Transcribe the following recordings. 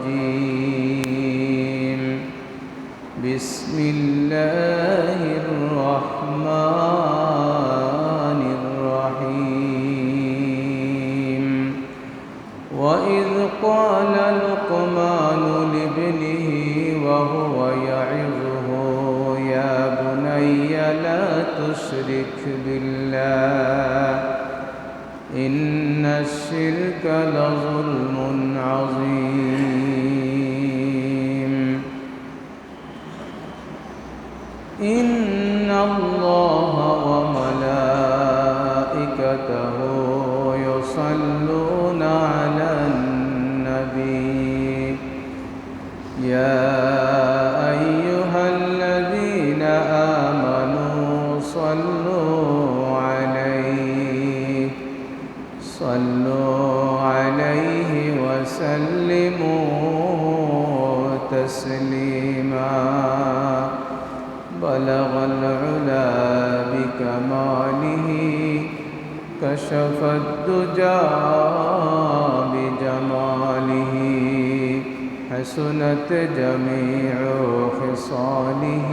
الرجيم. بسم الله الرحمن الرحيم. وإذ قال لقمان لابنه وهو يعظه يا بني لا تشرك بالله إن الشرك لظلم عظيم. إن الله وملائكته يصلون على النبي يا أيها الذين آمنوا صلوا عليه وسلموا تسليما. بلغ العلا بكماله كشف الدجى بجماله حسنت جميع خصاله.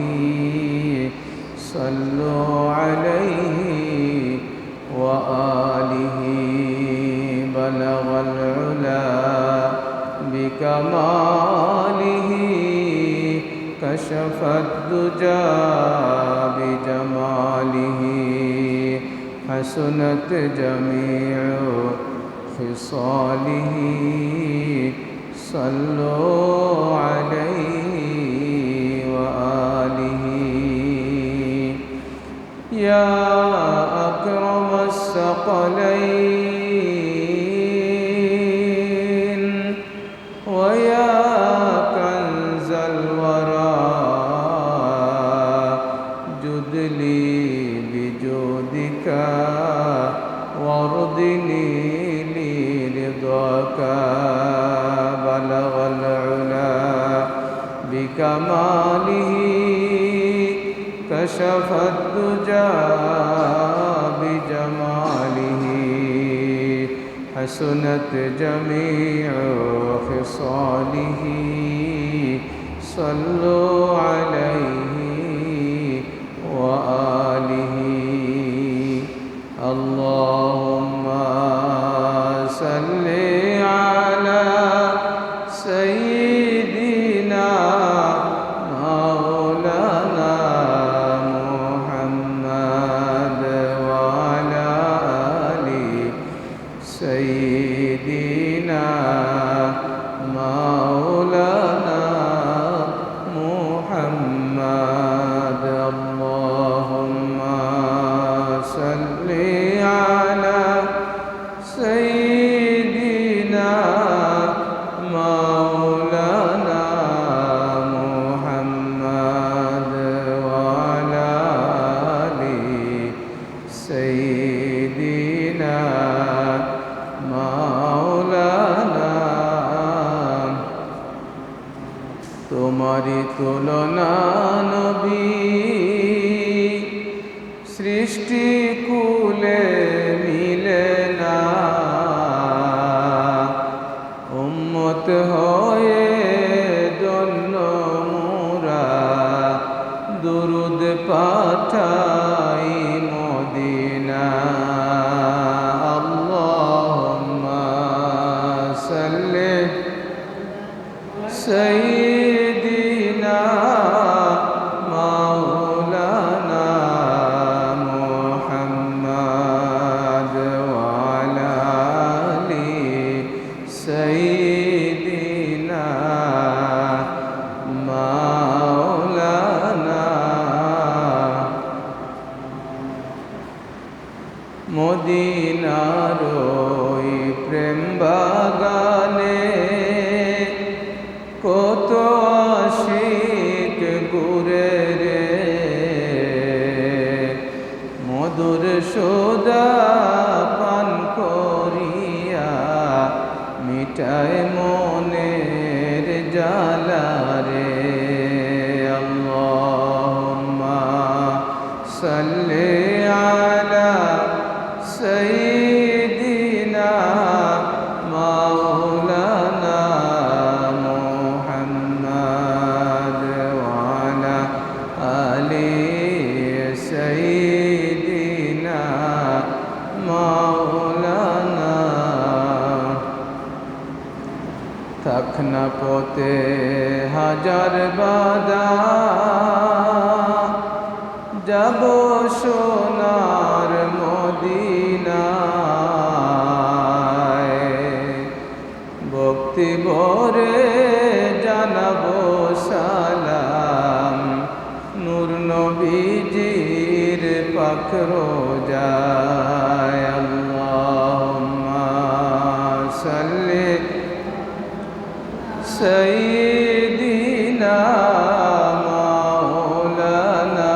صلوا عليه وآله. بلغ العلا بكماله كشف الدجى بجماله حسنت جميع خصاله. صلوا عليه وآله. يا أكرم الثقلين ويا كنز الورى جد لي بجودك وارضني لرضاك. بلغ العلا بكماله كشف الدجى بجماله حسنت جميع خصاله. صلوا عليه وآله. اللهم صل على سيدنا مولانا محمد وعلى آل سيدنا مولانا محمد. اللهم صل على سيدنا مولانا محمد وعلى آل سيدنا مولانا. তোমারি তুলনা নবী সৃষ্টি কুলে মিলে না। উম্মত হয়ে ধন্য মোরা দুরুদ পাঠাই মদিনা। আল্লাহুম্মা সাল্লি সাইয়্যিদিনা মাওলানা মুহাম্মদ ওয়ালা আলি সাইয়্যিদিনা মাওলানা। মদিনার ওই প্রেম বাগানে কত আশিক ঘুরে রে। মধুর সোদা পান করিয়া মিটায় মনের জ্বালা রে। আল্লাহুম্মা সাল্লি আলা সাইয়্যিদিনা মাওলানা থাক না পথে হাজার বাধা, যাব সোনার মদিনায়। ভক্তি ভরে জানাবো সালাম নূর নবীজির পাক রোজায়। আল্লাহুম্মা সাল্লি সাইয়্যিদিনা মাওলানা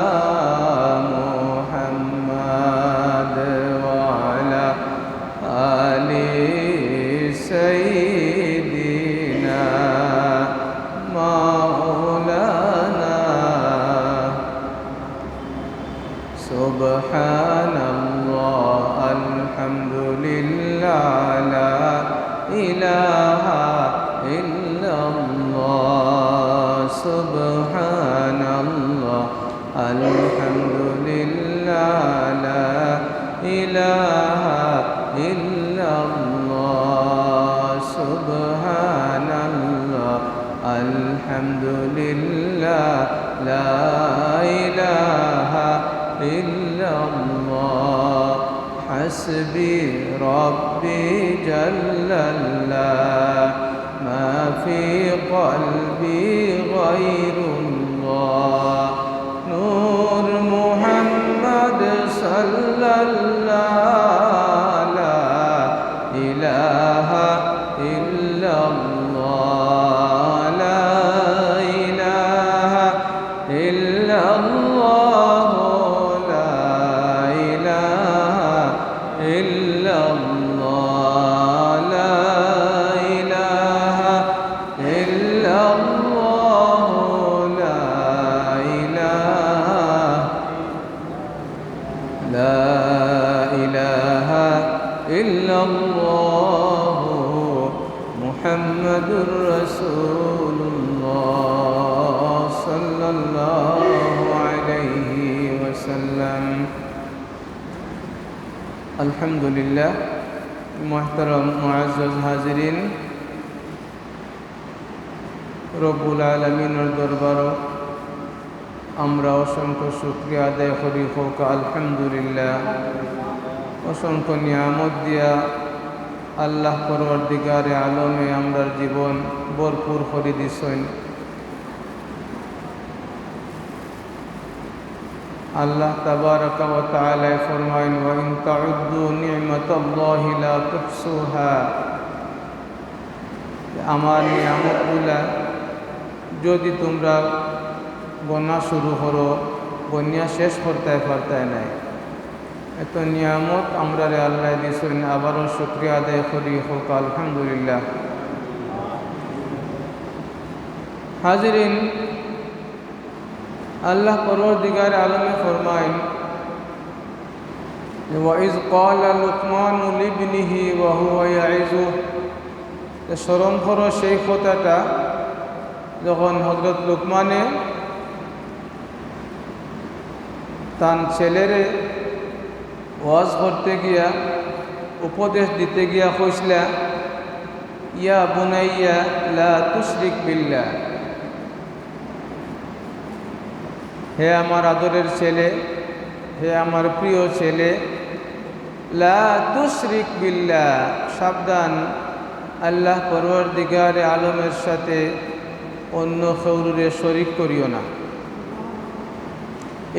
মুহাম্মদ ওয়া আলা আলি সাইয়্যিদিনা মাওলানা। সুবহানাল্লাহ আলহামদুলিল্লাহ লা ইলাহা ইল্লাল্লাহ। সুবহানাল্লাহ আলহামদুলিল্লাহ লা ইলাহা ইল্লাল্লাহ। সুবহানাল্লাহ আলহামদুলিল্লাহ লা ইলাহা ইল্লাল্লাহ। হাসবি রব্বি জাল্লাল্লাহ মা ফি কলবি গায়রুল্লাহ। নূর মুহাম্মদ সাল্লাল্লাহু লা ইলাহা ইল্লাল্লাহ লা ইলাহা ইল্লাল্লাহ লা ইলাহা ইল্লাল্লাহ লা ইলাহা ইল্লাল্লাহ লা ইলাহা ইল্লাল্লাহ মুহাম্মাদুর রাসূলুল্লাহ সাল্লাল্লাহু আলাইহি ওয়াসাল্লাম। আলহামদুলিল্লাহ, মুহতারাম মুআজ্জাজ হাজিরিন, রব্বুল আলামিনের দরবারও আমরা অসংখ্য শুকরিয়া আদায় করি। হোক আলহামদুলিল্লাহ। অসংখ্য নিয়ামত দিয়া আল্লাহ পরওয়ারদিগারে আলমে আমরার জীবন ভরপুর করে দিছেন। আল্লাহ তাবারাকা ওয়া তাআলা ফরমায়েন, ওয়া ইন তাউদ্দু নি'মাতাল্লাহি লা তুহসুহা। আমার নিয়ামতগুলা যদি তোমরা গণনা শুরু করো, গণনা শেষ করতে পারতায় নাই। এত নিয়ামত আমরা রে আল্লাহ দিয়েছেন। আবারও শুকরিয়া আদায় করি। হোক আলহামদুলিল্লাহ। হাজিরিন, আল্লাহ পরওয়ারদিগার আলমে ফরমায়েন, ওয়াইজ ক্বালা লুকমানু লিবনিহি ওয়া হুয়া ইয়াইযুহু। স্মরণ করো সেই কথাটা যখন হযরত লুকমানে তার ছেলেরে ওয়াজ করতে গিয়া, উপদেশ দিতে গিয়া কইসলা, ইয়া বুনাইয়া লা তুশরিক বিল্লাহ। হে আমার আদরের ছেলে, হে আমার প্রিয় ছেলে, লা তুশরিক বিল্লাহ, সাবধান, আল্লাহ পরওয়ারদিগারে আলমের সাথে অন্য কাউরে শরীক করিও না।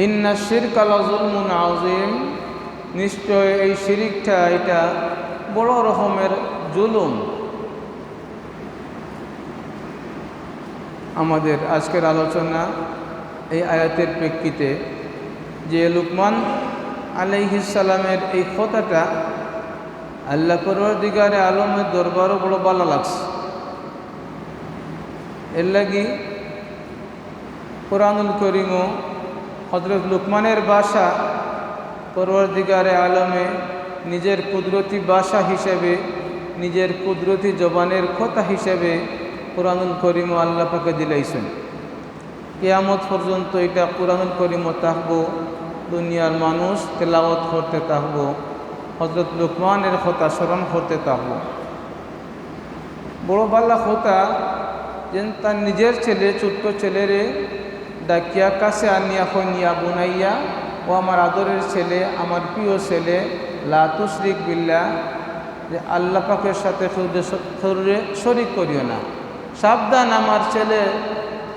ইন্না শিরকা লাযুলমুন আযীম, নিশ্চয় এই শিরিকটা এটা বড় রকমের জুলুম। আমাদের আজকের আলোচনা এই আয়াতের প্রেক্ষিতে যে লুকমান আলাইহিস সালামের এই কথাটা আল্লাহ পরওয়ারদিগারে আলমের দরবারও বড় ভালো লাগছে। এর লাগি কুরআনুল কারীমও হযরত লুকমানের ভাষা পরওয়ারদিগারে আলমে নিজের কুদরতি ভাষা হিসেবে, নিজের কুদরতি জবানের কথা হিসেবে কুরআনুল কারীম আল্লাহ পাকে দিলাইছেন। কিয়ামত পর্যন্ত এটা কুরআনুল কারীম থাকবো, দুনিয়ার মানুষ তেলাওয়াত করতে থাকবো, হযরত লুকমানের কথা স্মরণ করতে থাকবো। বড় বাল্লা খোতা যেন তার নিজের ছেলে ছোট্ট ছেলেরে ডাকিয়া কাছে আনিয়া খনিয়া বুনাইয়া, ও আমার আদরের ছেলে, আমার প্রিয় ছেলে, লা তুশরিক বিল্লাহ, যে আল্লাহ পাকের সাথে শরীক করিও না। সাবধান আমার ছেলে,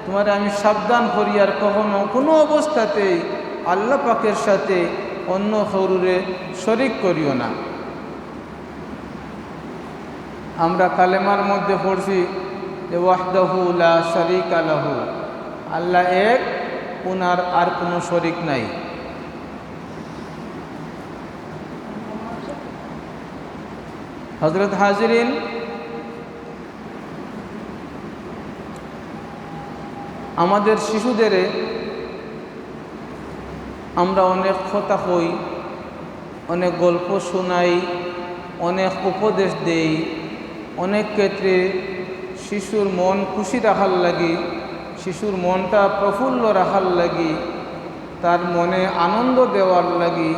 তোমার আমি সাবধান করি, আর কখনো কোনো অবস্থাতেই আল্লাহ পাকের সাথে অন্য কাউরে শরীক করিও না। আমরা কালেমার মধ্যে পড়ছি যে ওয়াহদাহু লা শারীকা লাহু, আল্লাহ এক, উনার আর কোনো শরীক নাই। হযরত হাজিরিন, আমাদের শিশুদের আমরা অনেক কথা কই, অনেক গল্প শোনাই, অনেক উপদেশ দেই, অনেক ক্ষেত্রে শিশুর মন খুশি রাখার লাগি, শিশুর মনটা প্রফুল্ল রাখার লাগি, তার মনে আনন্দ দেওয়ার লাগি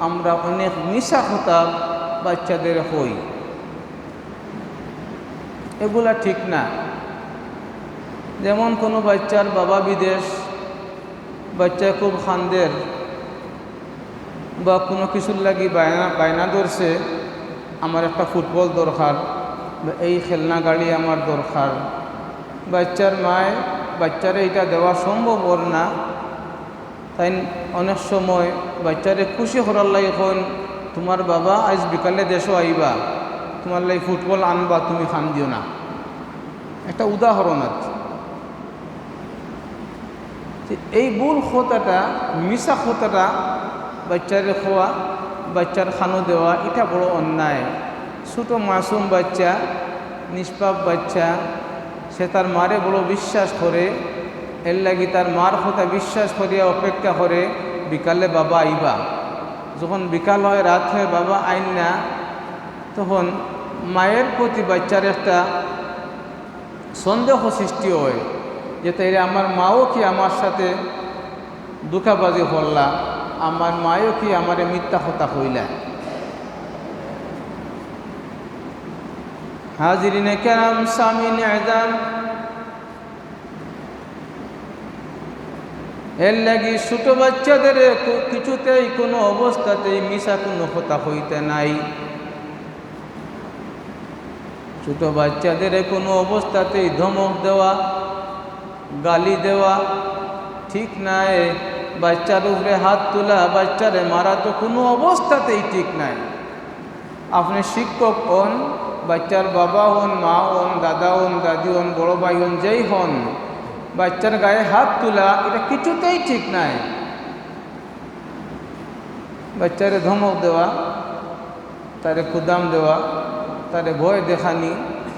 আমরা অনেক মিশা কথা বাচ্চাদের হই। এগুলা ঠিক না। যেমন কোনো বাচ্চার বাবা বিদেশ, বাচ্চা খুব খান্দের বা কোনো কিছুর লাগি বায়না ধরছে, আমার একটা ফুটবল দরকার বা এই খেলনা গাড়ি আমার দরকার, বাচ্চার মায় বাচ্চারে এটা দেওয়া সম্ভব ওর না, তাই অনেক সময় বাচ্চারে খুশি করার লাগে এখন তোমার বাবা আজ বিকালে দেশও আইবা, তোমার লাগে ফুটবল আনবা, তুমি খান দিও না। একটা উদাহরণ আছে। এই ভুল খোতাটা, মিশা খোতাটা বাচ্চারে খোয়া, বাচ্চার খানো দেওয়া, এটা বড় অন্যায়। ছোটো মাসুম বাচ্চা, নিষ্পাপ বাচ্চা, সে তার মারে বড় বিশ্বাস করে, এর লাগি তার মার কথা বিশ্বাস করিয়া অপেক্ষা করে বিকালে বাবা আইবা। যখন বিকাল হয়, রাত হয়, বাবা আইন না, তখন মায়ের প্রতি বাচ্চার একটা সন্দেহ সৃষ্টি হয় যে তাইলে আমার মাও কি আমার সাথে দুঃখাবাজি করলা, আমার মায়ও কি আমারে মিথ্যা কথা কইলা। হাজিরিনে কেরাম, সামিনে আযাম, এর লাগি ছোট বাচ্চাদের কিছুতেই কোনো অবস্থাতেই মিশা কোনো কথা হইতে নাই। ছোট বাচ্চাদের কোনো অবস্থাতেই ধমক দেওয়া, গালি দেওয়া ঠিক নাই। বাচ্চার উপরে হাত তোলা, বাচ্চারে মারা তো কোনো অবস্থাতেই ঠিক নাই। আপনি শিক্ষক হন, বাচ্চার বাবা হন, মা হন, দাদা হন, দাদি হন, বড় ভাই হন, যেই হন, বাচ্চার গায়ে হাত তোলা এটা কিছুতেই ঠিক নাই। বাচ্চারে ধমক দেওয়া, তারে কুদাম দেওয়া, তারে ভয় দেখানি,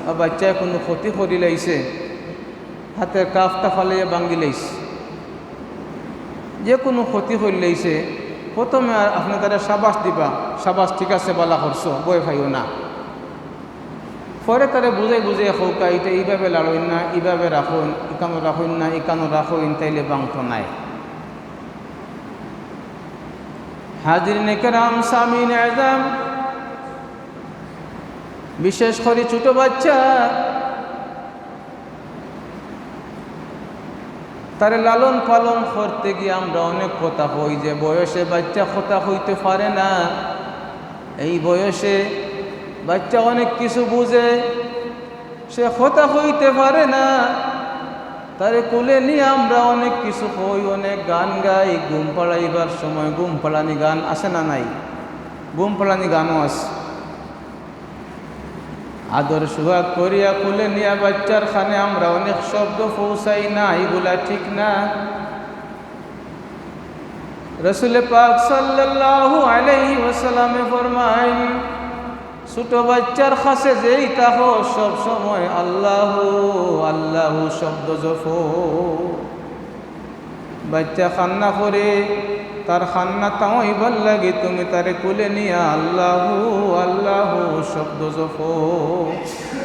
বা বাচ্চায় কোনো ক্ষতি করি লাইছে, হাতের কাফটা ফালাইয়া ভাঙ্গি লাইছে, যে কোনো ক্ষতি করে লাইছে, প্রথমে আপনি তারা সাবাস দিবা, সাবাস ঠিক আছে, বালা করছো, ভয় খাইও না। পরে তারা বুঝাই বুঝাই হৌকা, এটা এইভাবে লাড়ইন না, এইভাবে রাখুন, ইকানো রাখুন না, ইকানো রাখুন, তাইলে বাংত নাই। হাজিরিনে কেরাম, সামিনে আযাম, বিশেষ করে ছোট বাচ্চা, তারে লালন পালন করতে গিয়ে আমরা অনেক কথা হই যে বয়সে বাচ্চা কথা হইতে পারে না। এই বয়সে বাচ্চা অনেক কিছু বুঝে, সে কথা হইতে পারে না, তারে কোলে নিয়ে আমরা অনেক কিছু হই, অনেক গান গাই। ঘুম পাড়াইবার সময় ঘুম পাড়ানি গান আসে না নাই? ঘুম পাড়ানি গানও আছে। আদর সুহাগ করিয়া কোলে নিয়া বাচ্চার খানে আমরা অনেক শব্দ পৌঁছাই না, এগুলা ঠিক না। রসুল পাক সাল্লাল্লাহু আলাইহি ওয়াসাল্লামে ফরমায়, ছোট বাচ্চার কাছে যেই তাহো সব সময় আল্লাহু আল্লাহু শব্দ জপো। বাচ্চা কান্না করে, তার কান্না থামাইবার লাগে তুমি তারে কোলে নিয়া আল্লাহু আল্লাহু শব্দ জপো।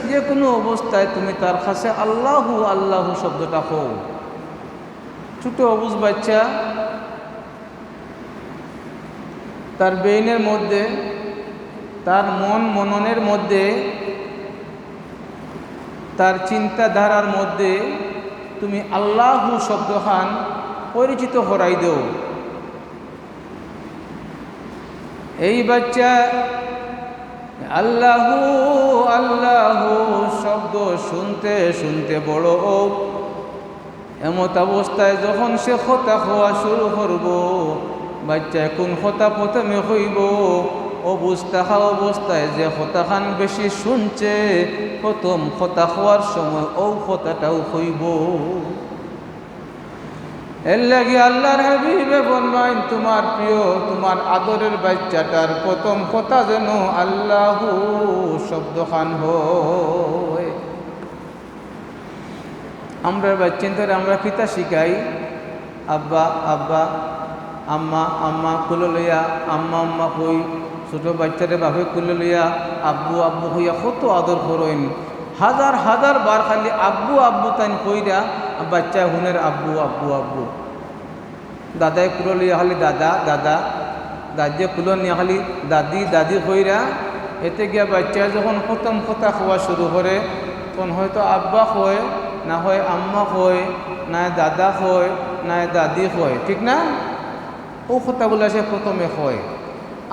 যে কোনো অবস্থায় তুমি তার কাছে আল্লাহু আল্লাহু শব্দটা কও। ছোট অবুঝ বাচ্চা, তার ব্রেইনের মধ্যে, তার মননের মধ্যে তার চিন্তাধারার মধ্যে তুমি আল্লাহু শব্দখান পরিচিত হরাই দেও। এই বাচ্চা আল্লাহু আল্লাহু শব্দ শুনতে শুনতে বড় এমত অবস্থায় যখন সে খোতা হওয়া শুরু করব, বাচ্চা কোন খোতা প্রথমে হইব অবস্থায় যে খোতাখান বেশি শুনছে প্রথম খোতা হওয়ার সময় খোতাটাও হইব। এর লাগি আল্লাহর হাবিবে ফরমাইন তোমার প্রিয় তোমার আদরের বাচ্চাটার প্রথম কথা যেন আল্লাহু শব্দখান হয়। আমরা বাচ্চাদের আমরা কিতা শিখাই, আব্বা আব্বা, আম্মা আম্মা কুলো লইয়া আম্মা আম্মা হই। ছোট বাচ্চারে বাপে কুলো লইয়া আব্বু আব্বু হইয়া কত আদর করইন। হাজার হাজার বার খালি আব্বু আব্বু তাই কইরা বাচ্চা হুনের আব্বু আব্বু আব্বু। দাদাই কুলো লইয়া খালি দাদা দাদা, দাদিয়ে কুলো নিয়ে খালি দাদি দাদি কইরা। এতে গিয়া বাচ্চা যখন প্রথম কথা খাওয়া শুরু করে তখন হয়তো আব্বা কয়, না হয় আম্মা কয়, না দাদা কয়, না দাদি কয়, ঠিক না? ও কথাগুলো সে প্রথমে কয়।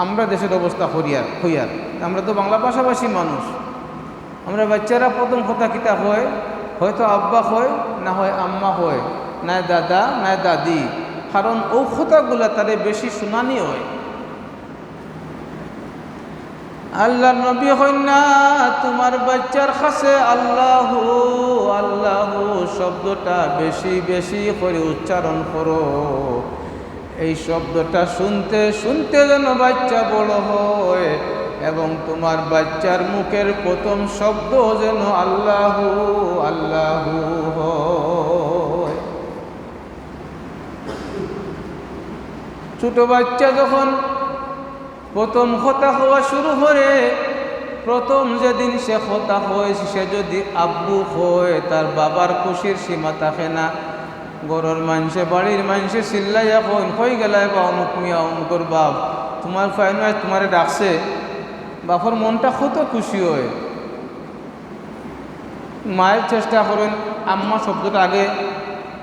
আমরা দেশের অবস্থা হইয়ার আমরা তো বাংলা ভাষাভাষী মানুষ। আমরা বাচ্চারা প্রথম কথা কিতা হয়, হয়তো আব্বা হয়, না হয় আম্মা হয়, না দাদা না দাদি। কারণ ও কথাগুলা তারে বেশি শুনানি হয়। আল্লাহ নবী হইন না তোমার বাচ্চার কাছে আল্লাহু আল্লাহু শব্দটা বেশি বেশি করে উচ্চারণ করো। এই শব্দটা শুনতে শুনতে যেন বাচ্চা বড় হয় এবং তোমার বাচ্চার মুখের প্রথম শব্দ যেন আল্লাহু আল্লাহু হয়। ছোট বাচ্চা যখন প্রথম কথা হওয়া শুরু করে, প্রথম যেদিন সে কথা হয় সে যদি আব্বু হয়, তার বাবার খুশির সীমা থাকে না। ঘরের মানুষে বাড়ির মানুষে চিল্লাইয়া কই গেলায় বা অমুক মিয়া অমুকর বাপ তোমার ফাইনাল তোমারে ডাকছে, বাপর মনটা কত খুশি হয়। মায়ের চেষ্টা করেন আম্মা শব্দটা আগে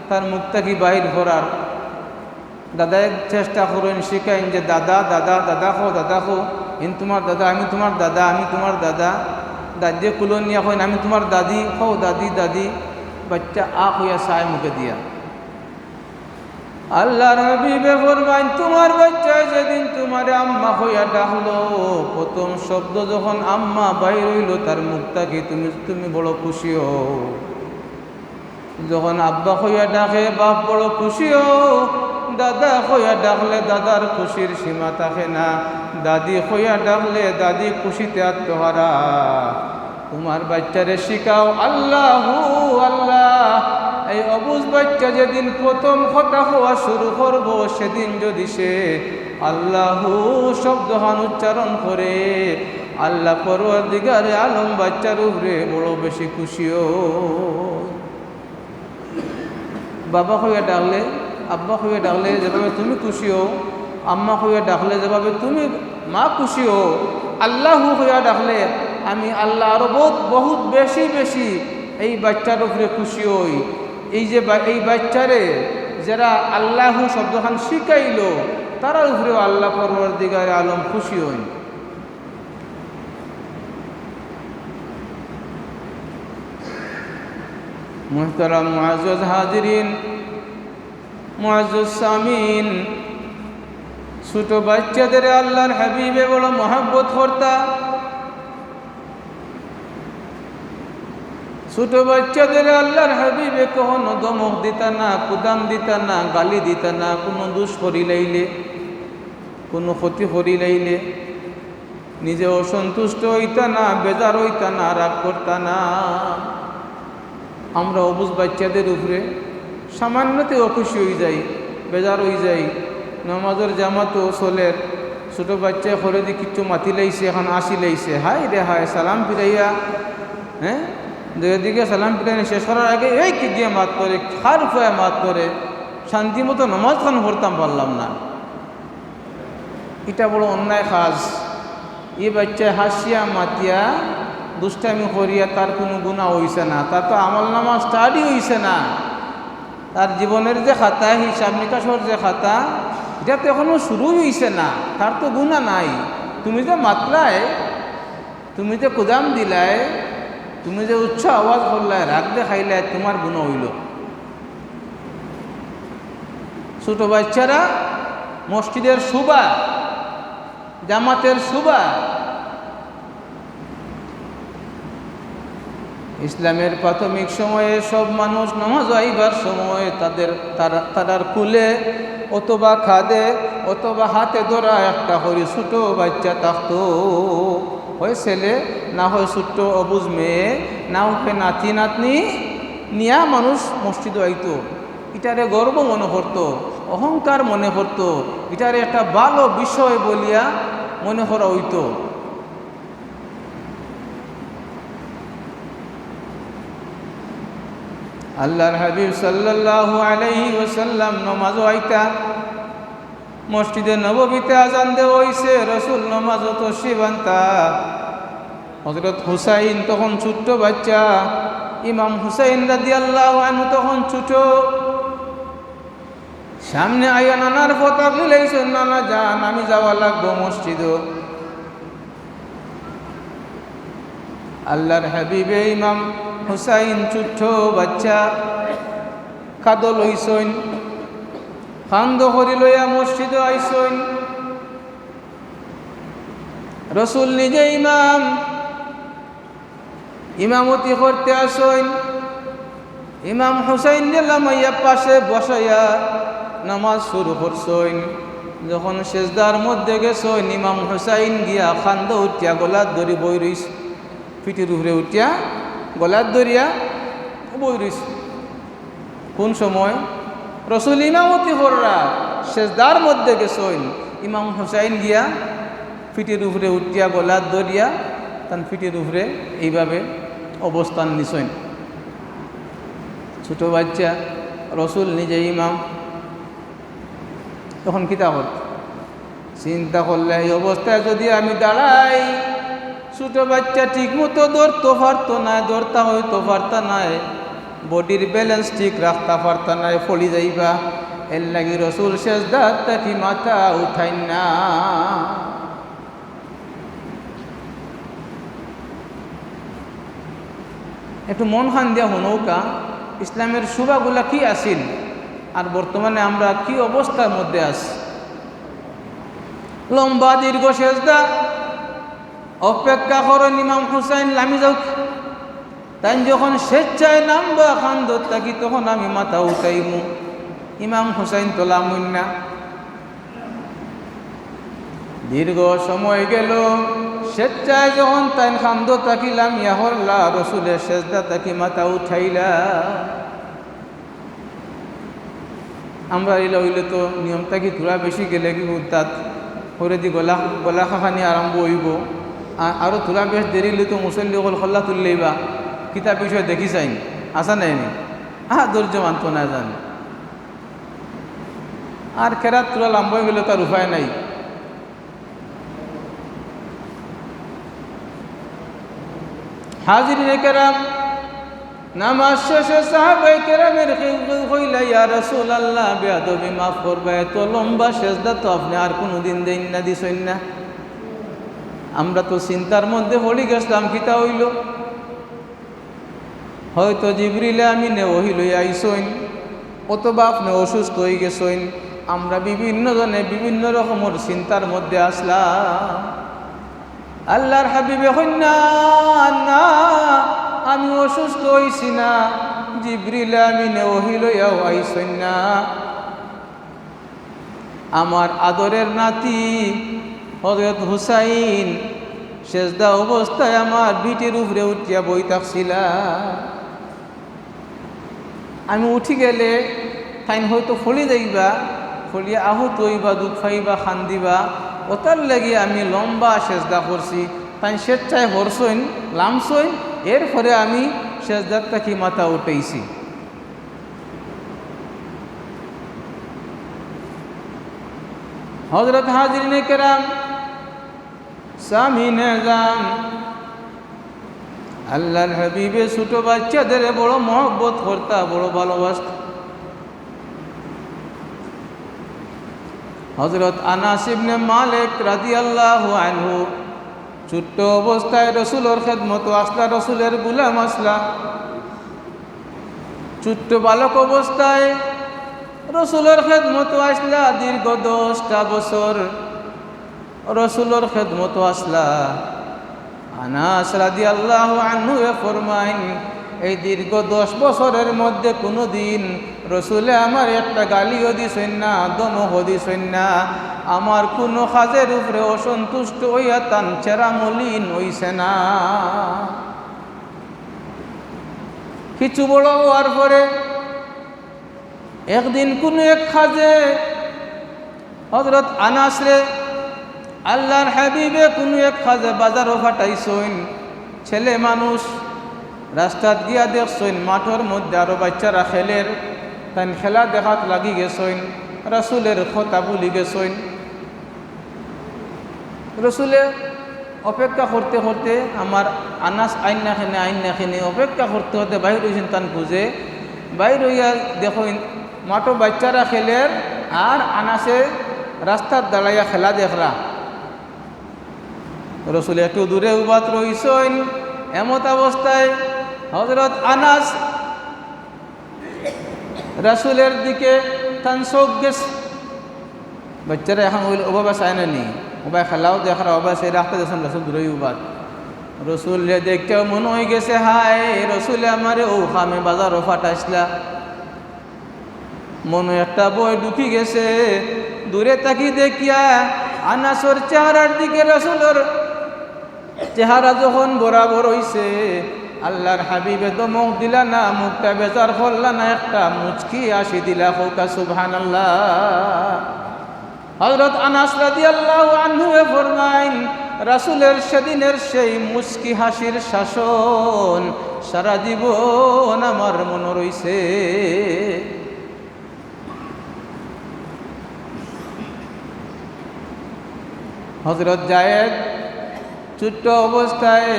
তার মুখটা কি বাহির করার। দাদায় চেষ্টা করেন শিখাইন যে দাদা দাদা দাদা খো ইন তোমার দাদা, আমি তোমার দাদা, আমি তোমার দাদা। দাদিয়ে কুলো নিয়া কইন আমি তোমার দাদি, খো দাদি দাদি। বাচ্চা হইয়া চায় মুখে দিয়া। আল্লাহর হাবিবে ফরমাইন তোমার বাচ্চা যেদিন তোমার আম্মা হইয়া ডাকলো, প্রথম শব্দ যখন আম্মা বাইর হইল তার মুখটা কি তুমি বড় খুশি হও। যখন আব্বা হইয়া ডাকে বাপ বড় খুশি হও। দাদা হইয়া ডাকলে দাদার খুশির সীমা থাকে না। দাদি হইয়া ডাকলে দাদি খুশিতে আত্মহারা। তোমার বাচ্চারে শিখাও আল্লাহু আল্লাহ। এই অবুজ বাচ্চা যেদিন প্রথম কথা হওয়া শুরু করব সেদিন যদি সে আল্লাহু শব্দহান উচ্চারণ করে, আল্লাহ পরওয়ারদিগারে আলম বাচ্চার উপরে বড় বেশি খুশিও। বাবা হইয়া ডাকলে আব্বা হইয়া ডাকলে যেভাবে তুমি খুশি হও, আম্মা হইয়া ডাকলে যেভাবে তুমি মা খুশি হও, আল্লাহু হইয়া ডাকলে আমি আল্লাহ আরো বহুত বেশি বেশি এই বাচ্চার উপরে খুশি হই। এই বাচ্চারে যারা আল্লাহু শব্দখান শিখাইল তারা উপরেও আল্লাহ পরওয়ারদিগারে আলম খুশি হই। মুহতারাম মুআজ্জাজ হাজিরিন, মুআজ্জাজ সামিন, ছোট বাচ্চাদের আল্লাহর হাবিবে বড় মহব্বত করতা। ছোট বাচ্চাদের আল্লাহর হাবিবে কখনো দমক দিতা না, কুদাম দিতা না, গালি দিতা না, কোনো দোষ করিলাইলে, কোনো ক্ষতি করিলাইলে নিজে অসন্তুষ্ট হইতা না, বেজার হইতা না, রাগ করতা না। আমরা অবুজ বাচ্চাদের উপরে সামান্যতে অখুশি হয়ে যাই, বেজার হয়ে যাই। নামাজের জামাতও চলের, ছোট বাচ্চা করে দি কিছু মাতি লাইছে, এখন আসি লাইছে, হাই রে হাই সালাম ফিরাইয়া, হ্যাঁ দুদিকে সালাম ফিরাই শেষ করার আগে এই কি দিয়ে মাত করে, খার ফুয়া মাত করে, শান্তি মতো নামাজ খান পড়তাম পারলাম না। এটা বড় অন্যায় কাজ। এই বাচ্চায় হাসিয়া মাতিয়া দুষ্টামি করিয়া তার কোনো গুনাহ হইছে না, তার তো আমল নামা স্টাডি হইছে না, তার জীবনের যে খাতা, হিসাব নিকাশর যে খাতা, এটা তো এখনো শুরুই হইছে না, তার তো গুনাহ নাই। তুমি যে মাতলায়, তুমি যে কুদাম দিলায়, তুমি যে উচ্চ আওয়াজ করলায়, রাগ দেখাইলায়, তোমার গুনাহ হইল। ছোট বাচ্চারা মসজিদের শোভা, জামাতের শোভা। ইসলামের প্রাথমিক সময়ে সব মানুষ নামাজ আইবার সময় তারার কুলে অথবা খাদে অথবা হাতে ধরা একটা করে ছোট বাচ্চা থাকতো, হয় ছেলে, না হয় ছোট্ট অবুজ মেয়ে, না হয় নাতি নাতনি নিয়া মানুষ মসজিদে আইতো। এটারে গর্ব মনে করতো, অহংকার মনে করতো, এটারে একটা ভালো বিষয় বলিয়া মনে করা হইতো। আল্লাহর হাবিব সাল্লাল্লাহু আলাইহি ওয়াসাল্লাম নামাজ আইতা, মসজিদে নববীতে আজান দেওয়া হইছে, রাসূল নামাজও তশরিফ আনতা। হযরত হুসাইন তখন ছোট্ট বাচ্চা, ইমাম হুসাইন রাদিয়াল্লাহু আনহু তখন ছোট। সামনে আইয়া নানার পতাক লইছেন, নানা যান, আমি যাওয়া লাগবো মসজিদে। আল্লাহর হাবিবে ইমাম হুসাইন ছোট্ট বাচ্চা, কাঁদ লইছেন, কান্দ করি লইয়া মসজিদে আইছেন। রসুল নিজে ইমামতি করতে আসেন। ইমাম হুসাইন লামাইয়া পাশে বসাইয়া নামাজ শুরু করছেন। যখন সেজদার মধ্যে গেছেন, ইমাম হুসাইন গিয়া কান্দ উঠিয়া গলার দড়ি বই রইস, পিঠির উপরে উঠিয়া গলার দরিয়া বই রইস। কোন সময়? রসুল ইমামতি কররা সেজদার মধ্যে গেছেন, ইমাম হুসাইন গিয়া পিঠির উপরে উঠিয়া গলার দরিয়া তান পিঠির উপরে এইভাবে অবস্থান নিছেন। ছোট বাচ্চা, রসুল নিজে ইমাম। তখন কিতা হল? চিন্তা করলে এই অবস্থায় যদি আমি দাঁড়াই, ছোট বাচ্চা ঠিক মতো ধরতে পারতো না, ধরতা হয়তো পারতা নাই, বডির ব্যালেন্স ঠিক রাখতে পারতা নাই, ফলি যাইবা। এর লাগি রসুল সেজদার থাকি মাথা উঠাই না। একটু মন খান দিয়া হনৌকা ইসলামের শোভাগুলা কি আসিল, আর বর্তমানে আমরা কি অবস্থার মধ্যে আছি। লম্বা দীর্ঘ সেজদা, অপেক্ষা করেন ইমাম হুসাইন লামি যাও। তাই যখন স্বেচ্ছায় নামবা খান্দত থাকি, তখন আমি মাথা উঠাইমু। ইমাম হুসাইন তো লামুন না। দীর্ঘ সময় গেল, স্বেচ্ছায় যখন তাই খান্দ থাকিলাম, ইয়াহল্লা রসুলের সেজদা থাকি মাথা উঠাইলা। আমরা এলা হইলে তো নিয়মটা কি তোরা বেশি গেলে কি তাত করে দি গলা খাখানি আরম্ভ হইব। আরও তোরা বেশ দেরিলে তো মুসল্লি অকল খল্লা তুললেইবা, কিতাব বিষয় দেখি চাইন আসা নাইনি, ধৈর্য মানত না জানি। আর খেরাত তোরা লম্বা গেলে তার উপায় নাই। হাজিরিন কেরাম, নামাজ শেষে সাহাবায়ে কেরামের কইলা, ইয়া রাসূলুল্লাহ, বেয়াদবি মাফ করবা, এত লম্বা সেজদা তো আপনি আর কোনোদিন দেন না, দিছেন না। আমরা তো চিন্তার মধ্যে পড়ে গেছিলাম, কিতা হইল? হয়তো জিবরিলে আমিনে ওহি লইয়া আইসইন, অথবা আপনি অসুস্থ হয়ে গেছেন। আমরা বিভিন্ন জনে বিভিন্ন রকমের চিন্তার মধ্যে আসলাম। আল্লাহর হাবিবে কইনা, না আমি অসুস্থ হইছি না, জিবরিল আমিনে ওহি লইয়াও আইসইন না। আমার আদরের নাতি হযরত হুসাইন সেজদা অবস্থায় আমার বিটির উপরে উঠিয়া বই থাকছিলা। আমি উঠি গেলে তাইন হয়তো ফলি যাইবা, ফলিয়া আহত হইবা, দুধ ফাইবা, খান দিবা। ওটার লাগি আমি লম্বা সেজদা করছি। তাই স্বেচ্ছায় হরসইন, লামসইন, এরপরে আমি সেজদার থাকি মাথা উঠেছি। হযরত হাজিরিনে কেরাম, সামিনে জান, আল্লাহর হাবিবে ছোট বাচ্চাদের বড় মহব্বত করতা, বড় ভালোবাসত। হযরত আনাস ইবনে মালিক রাদিয়াল্লাহু আনহু ছোট্ট অবস্থায় রসুলের খেদমত আসলা, রসুলের গুলাম আসলা। ছোট্ট বালক অবস্থায় রসুলের খেদমত আসলা, দীর্ঘ 10টা বছর রসুলের খেদমত আসলা। আনাস রাদিয়াল্লাহু আনহু ফরমাইন, এই দীর্ঘ 10 বছরের মধ্যে কোনো দিন রসুলে আমার একটা গালিও দিছেন না, দমও দিছেন না। আমার কোনো কাজের উপরে অসন্তুষ্ট হইয়া তান চেরামলিন হইছে না। কিছু বড় হওয়ার পরে একদিন কোনো এক কাজে হযরত আনাস রে আল্লাহর হাবিবে কোনো এক কাজে বাজারও ফাটাইছেন। ছেলে মানুষ রাস্তাত গিয়া দেখছেন মাঠের মধ্যে আরো বাচ্চারা খেলের, তাই খেলা দেখাত লাগি গেছেন, রসুলের কথা ভুলি গেছেন। রসুলে অপেক্ষা করতে করতে আমার আনাস আইন না খেনে অপেক্ষা করতে করতে বাহির হয়েছেন। তান খুঁজে বাহির হইয়া দেখেন মাঠো বাচ্চারা খেলের আর আনাসে রাস্তার দাঁড়াইয়া খেলা দেখরা। রসুল একটু দূরে উবাত রইছেন। এমত অবস্থায় হযরত আনাস রাসূলের দিকে তান চোখ গেছে। বাচ্চারা এখন ওভাবে চায় না নি, ওবাই খেলাও দেখরা, ওবাই সেই রাস্তা দেখছেন রসুল দূরে উবাত। রসুল দেখতেও মনে হয়ে গেছে, হায় রসুলে আমারে ও খামে বাজারও ফাটাইছিলা। মনে একটা বই ঢুকি গেছে। দূরে তাকি দেখিয়া আনাসর চেহারার দিকে রসুলের চেহারা যখন বরাবর হইছে, আল্লাহর হাবিবে দমক দিলা না, মুখটা বেজার করলা না, একটা মুচকি আসি দিলা, হোকা সুবহানাল্লাহ। হযরত আনাস রাদিয়াল্লাহু আনহু ফরমাইন, রাসূলের সেদিনের সেই মুচকি হাসির শাসন সারা জীবন আমার মনে রইছে। হযরত জায়েদ ছোট্ট অবস্থায়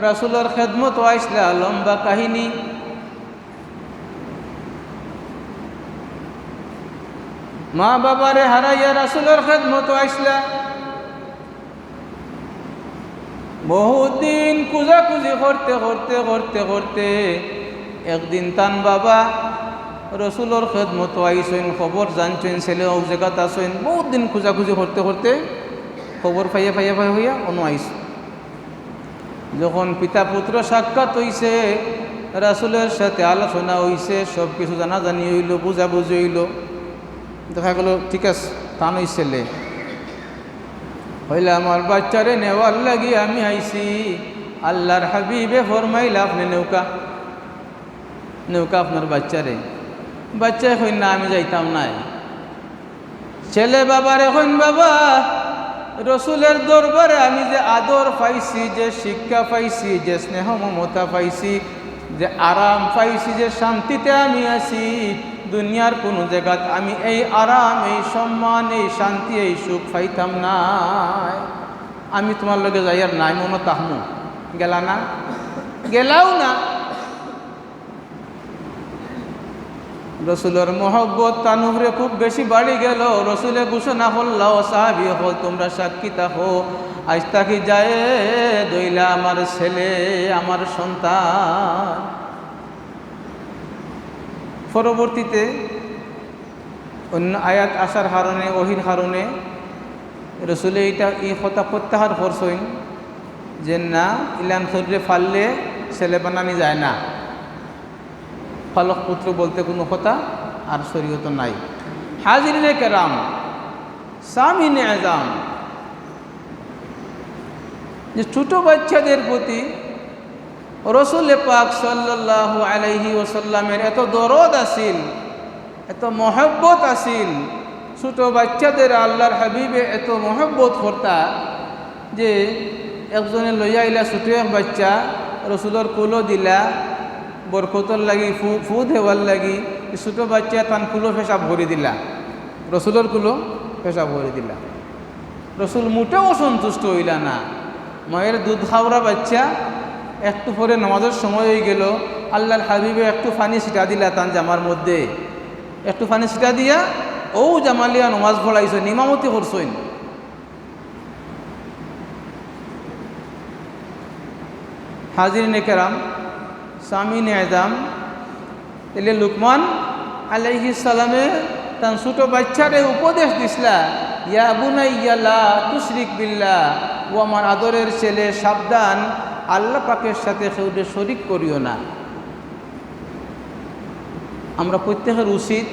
রাসূলের খেদমত আইসলা, লম্বা কাহিনী। মা বাবারে হারাইয়া রাসূলের খেদমত আইসলা। বহুদিন খুঁজাখুঁজি করতে করতে করতে করতে একদিন তান বাবা রসুলের খেদমত আইসেন, খবর জানছেন ছেলে ও জায়গাত আসেন। বহুত দিন খুঁজাখুঁজি করতে করতে খবর পাইয়া হইয়া অনু আইস। যখন পিতা পুত্র সাক্ষাৎ হইছে, রাসূলের সাথে আলোচনা হইছে, সব কিছু জানাজানি হইল, বুঝাবুঝি হইল। দেখা গেল ঠিক আছে তান ওই ছেলে হইলে আমার বাচ্চারে নেওয়ার লাগি আমি আইছি। আল্লাহর হাবিবে ফরমাইলা, আপনি নৌকা আপনার বাচ্চারে। বাচ্চা কইন না আমি যাইতাম নাই। ছেলে বাবারে কইন, বাবা রসুলের দরবারে আমি যে আদর পাইছি, যে শিক্ষা পাইছি, যে স্নেহ মমতা পাইছি, যে আরাম পাইছি, যে শান্তিতে আমি আছি, দুনিয়ার কোনো জায়গাত আমি এই আরাম, এই সম্মান, এই শান্তি, এই সুখ পাইতাম নাই। আমি তোমার লগে যাইয়ার নাই মনে তাহমু। গেলা না, গেলাও না। রসুলের মহব্বত তানুরে খুব বেশি বাড়ি গেল। রসুলে ঘোষণা করলা, ও সাহাবী হল তোমরা সাক্ষী থাকো, আজ তাকি যায় দইলা আমার ছেলে, আমার সন্তান। পরবর্তীতে অন্য আয়াত আসার কারণে, ওহির কারণে রসুলে এই কথা প্রত্যাহার করছেন যে না, ইলান শরীরে ফাললে ছেলে বানানি যায় না। ফালক পুত্র বলতে কোনো কথা আর শরীয়ত নাই। হাজিরিনে কেরাম, সামিনে আজাম, যে ছোট বাচ্চাদের প্রতি রসুল পাক সাল্লাল্লাহু আলাইহি ওয়াসাল্লামের এত দরদ আসিল, এত মহব্বত আসিল। ছোট বাচ্চাদের আল্লাহর হাবিবে এত মহব্বত করতা যে একজনে লইয়া আইলা ছোট এক বাচ্চা, রসুলের কুলো দিলা বরকতর লাগি, ফু দেওয়ার লাগি। ছোট বাচ্চা তান কুলো পেশাব ভরি দিলা, রসুলের কুলো পেশাব ভরি দিলা। রসুল মোটেও সন্তুষ্ট হইলা না। মায়ের দুধ খাওয়া বাচ্চা একটু পরে নামাজের সময় হয়ে গেল, আল্লাহর হাবিবে একটু পানি ছিটা দিলা তান জামার মধ্যে, একটু পানি ছিটা দিয়া ও জামালিয়া নমাজ পড়াইছেন, ইমামতি করছেন। হাজিরিনে কেরাম, সামিনে আজম, এলে লুকমান আলাইহিস সালামে তান ছোট বাচ্চারে উপদেশ দিসলা, ইয়া বুনাইয়া লা তুশরিক বিল্লাহ, ও আমার আদরের ছেলে সাবধান, আল্লাহ পাকের সাথে কেউকে শরিক করিও না। আমরা প্রত্যেকের উচিত,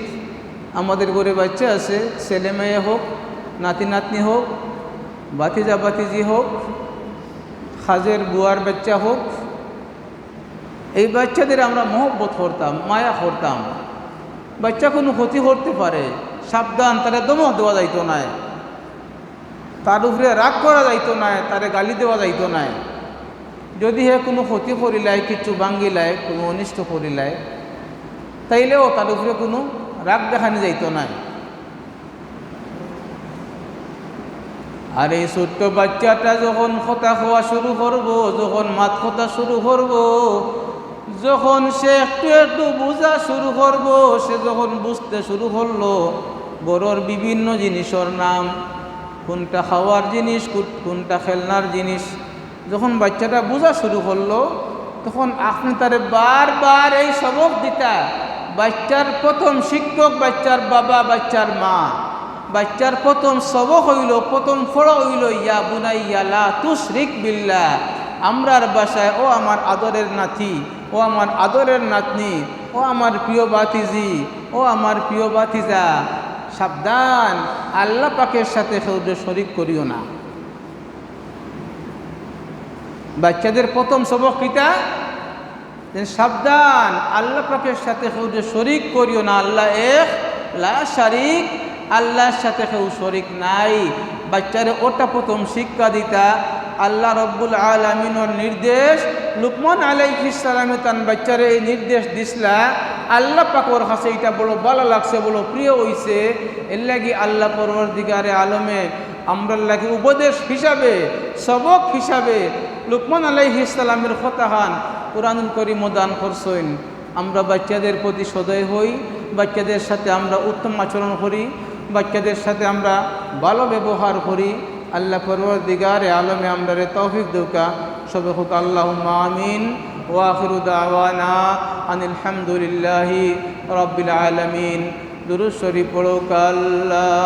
আমাদের ঘরে বাচ্চা আছে, ছেলে মেয়ে হোক, নাতি নাতনি হোক, বাতিজা বাতিজি হোক, খাজের বুয়ার বাচ্চা হোক, এই বাচ্চাদের আমরা মহব্বত করতাম, মায়া করতাম। বাচ্চা কোনো ক্ষতি করতে পারে, সাবধান, তারা দমক দেওয়া যাইতো না, তার উপরে রাগ করা যাইতো না, তারে গালি দেওয়া যাইতো না। যদি হে কোনো ক্ষতি করিলায়, কিছু ভাঙ্গিলায়, কোনো অনিষ্ট করিলায়, তাইলেও তার উপরে কোনো রাগ দেখানি যাইতো না। আর এই ছোট্ট বাচ্চাটা যখন কথা খাওয়া শুরু করব, যখন মাত কথা শুরু করব, যখন সে একটু একটু বোঝা শুরু করব, সে যখন বুঝতে শুরু করলো বড়র বিভিন্ন জিনিসের নাম, কোনটা খাওয়ার জিনিস, কোনটা খেলনার জিনিস, যখন বাচ্চাটা বোঝা শুরু করলো, তখন আপনি তারে বারবার এই সবক দিতা। বাচ্চার প্রথম শিক্ষক বাচ্চার বাবা, বাচ্চার মা। বাচ্চার প্রথম সবক হইল, প্রথম ফড়া হইল, ইয়া বুনাইয়া লা তুশরিক বিল্লাহ। আমরার বাসায়, ও আমার আদরের নাতি, ও আমার আদরের নাতনি, ও আমার প্রিয় বাতিজি, ও আমার প্রিয় বাতিজা, সাবধান, আল্লাহ পাকের সাথে কেউকে শরিক করিও না। বাচ্চাদের প্রথম সবক কিটা? সাবধান, আল্লাহ পাকের সাথে কেউকে শরিক করিও না। আল্লাহ এক, লা শারিক, আল্লাহর সাথে কেউ শরিক নাই। বাচ্চারে ওটা প্রথম শিক্ষা দিতা। আল্লাহ রব্বুল আলামিনের নির্দেশ, লুকমান আলাইহিস সালামে তান বাচ্চারে এই নির্দেশ দিসলা। আল্লাহ পাকের কাছে এটা বড় ভালো লাগছে, বড় প্রিয় হইছে। এর লাগি আল্লাহ পরওয়ারদিগারে আলমে আমরার লাগি উপদেশ হিসাবে, সবক হিসাবে লুকমান আলাইহিস সালামের কথাহান কুরআনুল কারীম দান করছেন। আমরা বাচ্চাদের প্রতি সদয় হই, বাচ্চাদের সাথে আমরা উত্তম আচরণ করি, বাচ্চাদের সাথে আমরা ভালো ব্যবহার করি। আল্লাহ পরওয়ারদিগারে আলমে আমরারে তৌফিক দৌকা সবে হোক। আল্লাহুম্মা আমিন। ওয়া আখিরু দাওয়ানা আনিল হামদুলিল্লাহি রাব্বিল আলামিন। দুরূদ শরীফ পড়ো। আল্লাহ